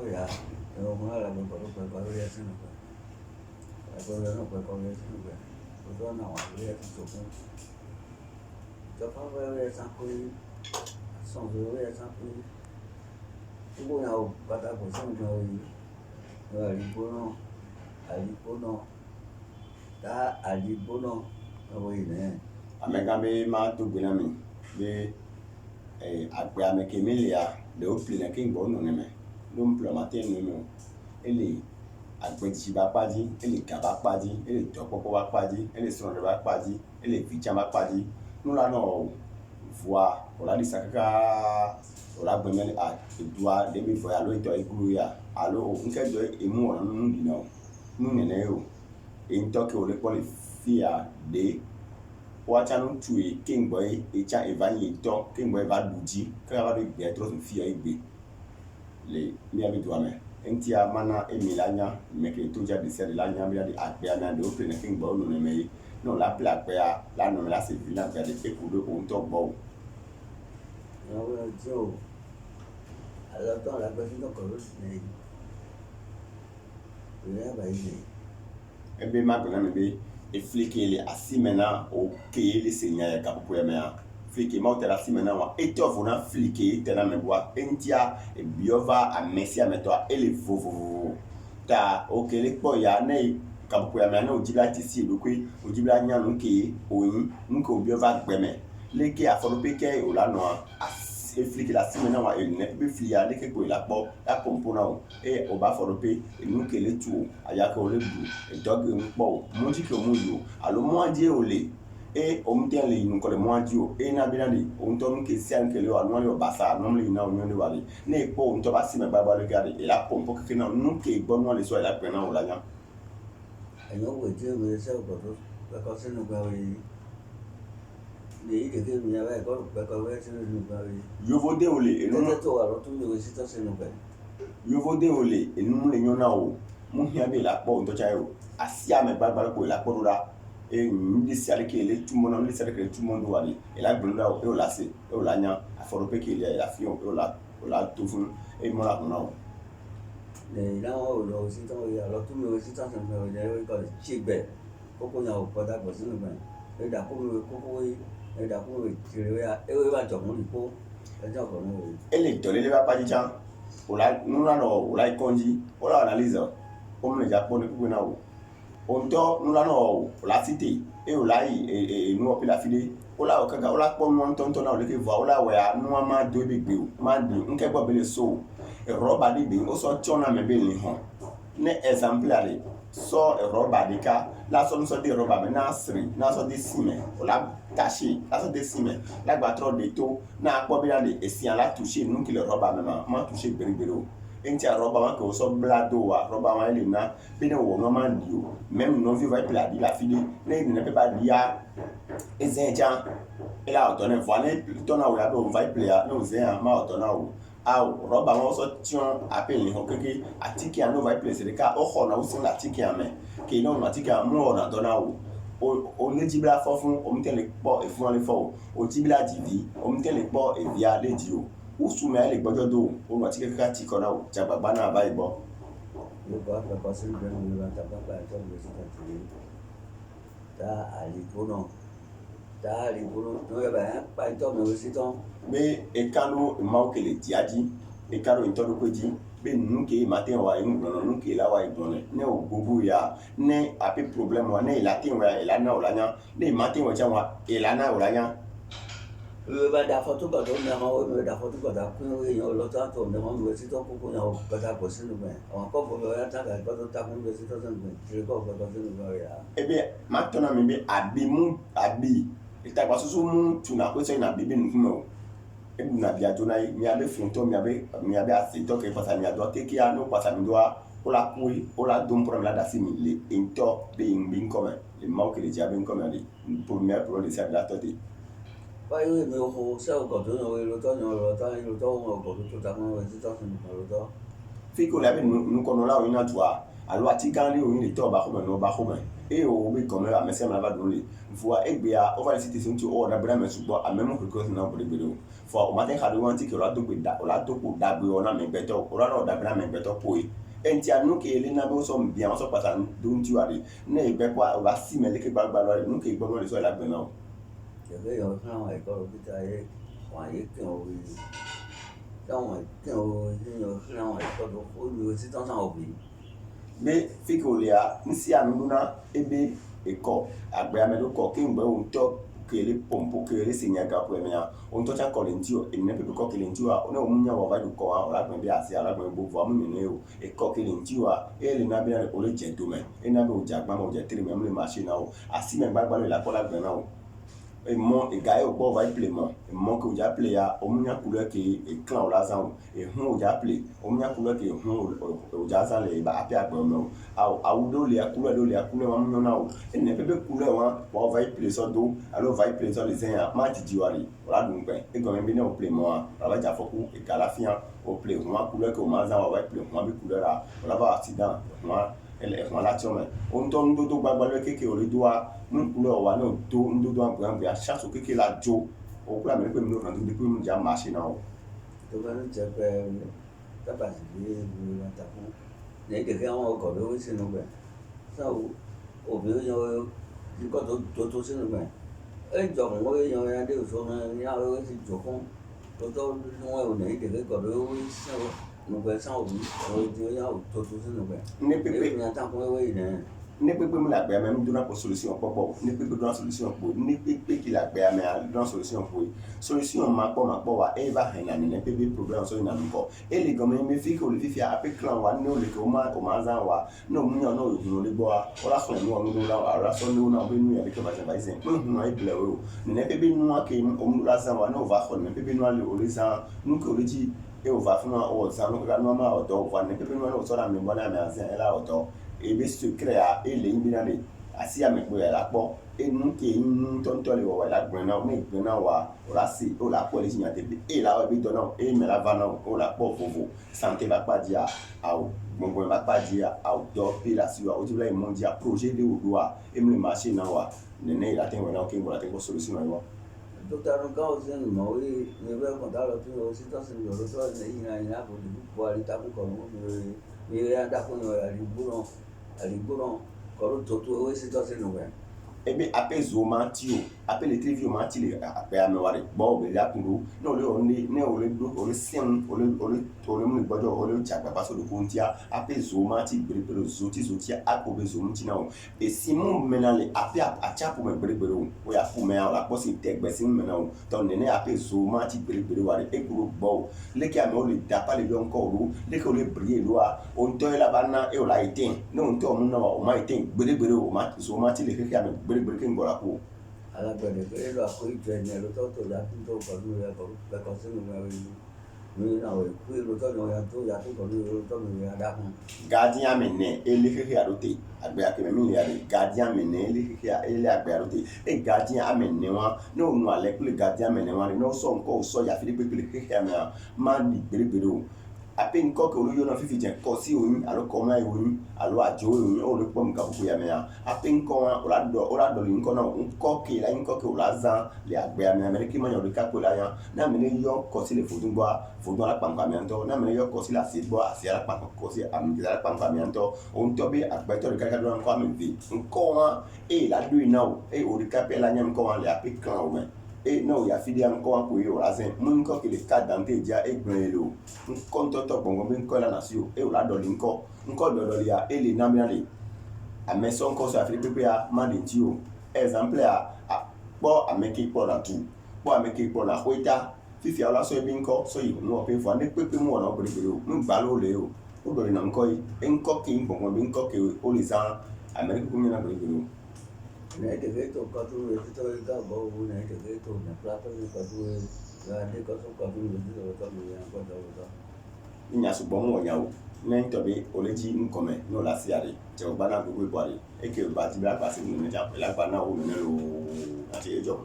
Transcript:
Ya, yo me la con por voy a hacer no pues. La no pues con eso no pues. Pues no no, voy a hacer su. Cho pháp voy a hacer quy. Xong rồi voy a hacer quy. Cái bộ nào bắt đầu của xong rồi. Rồi alipono. Ta alipono. Nó vậy nè. Amegame ma to gbinami be agbe amekemelia de o pli na king bo no neme no mplo matin no no ele agbe ji ba paji ele gaba paji ele dopopo ba paji ele sonre ba paji ele ficha ba paji no la no voa ola di sakaka ola gbemele a edua de mi voya lo ito iguru ya alo nke do emu ona nu di no nu nene o into ke o le poli fia de wachanu tue king boy echa evanye to king boy va duji ka va de be tro fia igbe le mi abi do ame entia mana emilanya meke to ja de se de lanya mi de agbe ana de open king boy no me no la pla pe a la no me la se vina be de ekudo o nto gbo Nó bây giờ alors dans la base donc on le ne ba yi ebe ma gbe na me be eflike le asimena o ke le senya ya kapopo ya me a flike ma o tera asimena wa etofo na flike tena me bua entia e biova a mesia meto a ele vovovo ta o ke le po ya ne kapopo ya me na o jibla ti si lokwe o jibla nya no ke oyin nko biova gbeme leke aforope ke o la no a eflike la asimena wa ele be flia leke ko la po la pompo na o e o ba forope enu ke le tu aya ko le bu e doge npo mo ji ke mo yo alo mo aje o le e o mten le inu ko le mo aje o e na bi na le o nto nke si an ke le wa no le basa no le na o nyo le wa le na e po nto ba si me ba le gade e la pompo ke na nu ke gbo no le so e la pe na o la nya ayo we je we se ko se no ga we ni de ke mi aba ko we se no ga we yo vode o le enu no to aro tu we se to se no ga yo vode o le enu le nyo na o mo hia be la po nto cha yo asia me gba ko la po ra e ndi si ale ke le tumo no le se ke tumo ndo wali e la gbe la o la se e o la nya aforo pe ke le la fi o la to fun e mo la ko na o le la o lo si to ya lo tu we se to se no ga we ko chi gbe ko ko nya o pa da ko se no ga e da ko we e da ko we ti re ya e we ba jo mo ni ko e jo ko no ele to le ba pa ji chan o la nu la no o la ikonji o la analyze o mo le ja po ni ku na o onto nu la no o la cité e o la e nu o pe la fide o la o kaga o la po mo ntonto na o le ke vo o la we a nu ma do be gbe o ma di nke gbo be le so e roba di be o so chona me be ni ho ne example ale so e roba di ka la so de roba be na sri na so de sime o la taché la so de sime la gba tro de to na po be la de esian la toucher nu ki le roba me ma toucher beribero enti a roba ma ko so blado wa roba ma ile na be ne wo no ma di o même non vi va pla di la fide ne pe pas dia ezenja ela auto ne voile to na o ya do va pla no zen ma auto na o aw roba ma so tion appel ni ho keke atiki a no va pla se ka o ho na o sin atiki a me ke no na atiki a mo na do na o ne jibla fo fun o mtele po e fun le fo o jibla jivi o mtele po e via le di o su me le gbojo do o no atiki ka ti ko na o jagbagba na ba igbo yo ko se no ga ta pa to we se ta ti ta alipono no ya ba pa to me we se to be ekano maukele tiaji ekano intoro koji be nuke matin wa ingbono nuke la wa igbone ne ogogo ya ne ape problem wa ne latin wa elana olanya ne matin wa janwa elana olanya we ba da foto ko do na ma we da foto ko da ku we yo lo ta to ne ma we se to ku na o ka ta ko se no be o ko bo ya ta ga ko ta ku we se to san be se ko se no ya ebe matona mi be abi ita kwa susu mu tuna ko se na bibi nkumo ebu na bia jona mi abe fonto mi abe asito ke pasa mi ado te ki anu pasa mi doa ola kui ola dum problem la da si mi le into be in come le mau ke le jabe in come ali pour mi pro le sa la tote ba yo me ho se o ko do no we lo to mo ko to ta mo we se to san lo to fi ko la be nu ko no la o ina tua alo ati gã ɖe wònyi le tɔ ba xɔme nɔ ba xɔme eye wòbe gɔme ame sia ame la va do le vɔa egbea wova le situation ŋuti wɔna be ame sugbɔ ame mɔ keke na gbeɖegbeɖe o vɔa o ma te xa ɖe wɔn ti ke wòla do kpo dagbe wɔ na amegbetɔ wòla nɔ dagbe na amegbetɔ kpoe entia nu ke le na be wosɔ bia wosɔ kpata do ŋuti wa de ne egbe kpɔ wòla si me leke gbagbalo le nu ke gbɔ le sɔ la gbe na o. Ɖevi yawo xlã wɔn ekɔ ɖo pita ye wɔn ye ke wo yi ke wɔn ke wo yi yawo xlã wɔn ekɔ ɖo wo si tɔ san wo bi. Be fi ke wòlea ŋusia nuɖuna ebe ekɔ agbeame ɖo kɔ ke ŋgbe wo ŋutɔ ke le pɔmpo ke le se nyaga ƒo emea wo ŋutɔ tsa kɔ le ŋuti o ene pepe kɔ ke le ŋuti wa ne wo mu nya wɔ va do kɔ wa wòla gblɔ be asi wòla gblɔ be vɔa mu nene o ekɔ ke le ŋuti wa eye le na be wòle dze dome ena be wòdze agba me wòdze tri me mu le machine na o asi me gbagbalo la kɔ la gblɔ na o emɔ ega ye wògbɔ va ple mɔ emɔ ke wòdza ple ya wo mu nya couleur ke eklã wòla zã o ehu wòdza ple wo mu nya couleur ke ehu wòdza zã le ba aƒe agbe me o awu ɖewo lia couleur ɖewo lia couleur wa mu nyɔ na o ene pepe couleur wa wòa va ple sɔ do alo va ple sɔ le zã ya ma didi wa de wòla ɖu ŋgbɛ egɔme be ne wò ple mɔa wòla va dze afɔku ega la fia wò ple hua couleur ke wò ma zã wòa va ple hua be couleur la wòla va accident hua hua la tiɔ me wo ŋutɔ nudodo gbagbalo keke wòle doa nu couleur wa ne wò do nudodo agbeagbe chance keke la dzo o kple ame ɖe ƒe nu nɔ ɖe ƒe nu dza machine na o. To be nu dze ƒe kaba zi bi la ta ko ne ɖevi wɔn kɔ ɖo wo si nu gbe sa wo bi yɔ yikɔ to si nu gbe edzɔ ŋu wo yɔ ya ɖe so me ya wo si dzo fún tɔtɔ ŋu wo ne ɖevi kɔ ɖo wo si nu gbe sa wo bi wo di ya wo to si nu gbe ne pepe nya ta ko wo yi ne. Ne pepe mu le agbeame nu dona ko solution kpɔkpɔ ne pepe dona solution kpo ne pepe ki le agbeame dona solution kpo solution ma kpɔ wa e va hɛna ne pepe problem sɔ yina nukɔ e le gɔme me fi ke wòle fifia aƒe klã wa ne wòle ke o ma zã wa ne o mu nya ne o hunu le gbɔa wòla xlẽ nua nu la alo asɔ nuwo na be nu ya ɖeke va zã va yi zẽ me hunu ayi ble o ne pepe nua ke o mu la zã wa ne o va xɔ ne pepe nua le o le zã nu ke o le dzi e o va fi nua o zã nu kaka nua ma o dɔ o va ne pepe nua ne o sɔ na ame gbɔ ne ame azẽ e la o dɔ ebe secret ya ele yin bina le asi ame kpo ya la kpɔ enu ke nu tɔntɔ le wɔwɔ la gblẽ na o ne gblẽ na wa o la se o la kpɔ le dzi nya teƒe e la wɔ ebe dɔ na o e me la va na o la kpɔ vovo santé ba kpa dzia awo gbɔngbɔn ba kpa dzia awo dɔ pe la si wa o ti bla yi mɔ dzia projet de o do wa e mu le machine na wa nene yi la te wɔ na o ke ŋgɔ la te kɔ solution na yi wa. Docteur Gawo se nu ma we ne be kɔnta lɔ fi o si tɔ si yɔ do tɔ ne yina ko de bu ali ta ko kɔ nu mi ya da ko yɔ aligbɔrɔn kɔrɔ toto o si tɔ si nu bɛ. Ebe ape zo ma ti o ape le televi o ma ti le agbeame wa de gbɔ o be la kun do ne o le wɔ ne o le do o le sɛŋ o le mu le gbɔdɔ o le dze agbagba so do ko ŋutia ape zo ma ti gbeɖegbeɖe zo tia ako be zo ŋuti na o esi mu mena le ape atsaƒo me gbeɖegbeɖe o ya ƒo mea o la kpɔ si te gbe si mu mena o tɔ nene ape zo ma ti gbeɖegbeɖe wa de eglo gbɔ o leke amewo le da pa le yɔ ŋkɔ o do leke o le bri eɖoa o ŋutɔ ye la va na e o la yi te ne o ŋutɔ mu na wa o ma yi te gbeɖegbeɖe o ma zo ma ti le xexea me gbeɖegbeɖe ke ŋgɔ la ko. Alagbɛdɛ ke elo ako idze ne lo tɔ ya to kɔnu ya kɔ si nu ya mi na o ku elo tɔ ya to kɔnu elo tɔ mi ya da kun. Gardien mene ele xexea ɖo te agbea ke me mi lia de gardien mene ele xexea ele agbea ɖo te e gardien amene wa ne o nu alɛ kple gardien mene wa ne o sɔ ŋkɔ o sɔ yafi ɖe kpekpe le xexea mea ma li gbeɖegbeɖe o ape ŋkɔ ke o le yɔna fifi dze kɔ si o ŋu alo kɔma yi o ŋu alo adzo o ŋu o le kpɔ nuka ƒoƒo ya mea ape ŋkɔ wa o la ɖɔ le ŋkɔ na o ŋkɔ ke la ŋkɔ ke o la zã le agbea mea ame ɖeke ma nya o ɖeka kpe la ya ne ame ne yɔ kɔsi le fodu gbɔa fodu la kpankpa amea ŋutɔ ne ame ne yɔ kɔsi le asi gbɔ asi la kpankpa kɔsi ame la kpankpa amea ŋutɔ o ŋutɔ be agbetɔ ɖeka ɖo ŋkɔ ame eve ŋkɔ wa eye la ɖoe na o eye o ɖeka pe la nya ŋkɔ wa le ape klã o me e ne o yafi ɖe ŋkɔ wa ko ye o la zẽ mu ŋkɔ ke le ka dante dzia e gblẽ le o ŋkɔ ŋutɔtɔ gbɔngbɔn be ŋkɔ la na si o e o la ɖɔli ŋkɔ ɖɔɖɔli ya e le na bena le ame sɔ ŋkɔ sɔ afi ɖe kpekpe ya ma ɖe ŋuti o exemple ya kpɔ ame ke kpɔ na tu kpɔ ame ke kpɔ na xoeta fifia o la sɔ ebe ŋkɔ sɔ yi nu wɔƒe vɔa ne kpekpe mu wɔna o gbeɖegbeɖe o nu gbalo le o o ɖɔli na ŋkɔ yi e ŋkɔ ke gbɔngbɔn be ŋkɔ ke o le zã ame ɖe kpekpe nyina gbeɖegbeɖe o. Ne ɖevi to kɔtu le titɔ yi ga bɔ wu ne ɖevi to ne kpla to yi kɔtu ya ne kɔtu le titɔ tɔ mi ya kɔtɔ le tɔ. Nya sugbɔ mu wɔ nya o ne ŋutɔ be o le dzi ŋkɔme ne o la si ale tse o ba na gbogbo bɔ ale eke ba ti be akpa si nu ne dza ƒe la gba na wo nene loo ati edzɔ.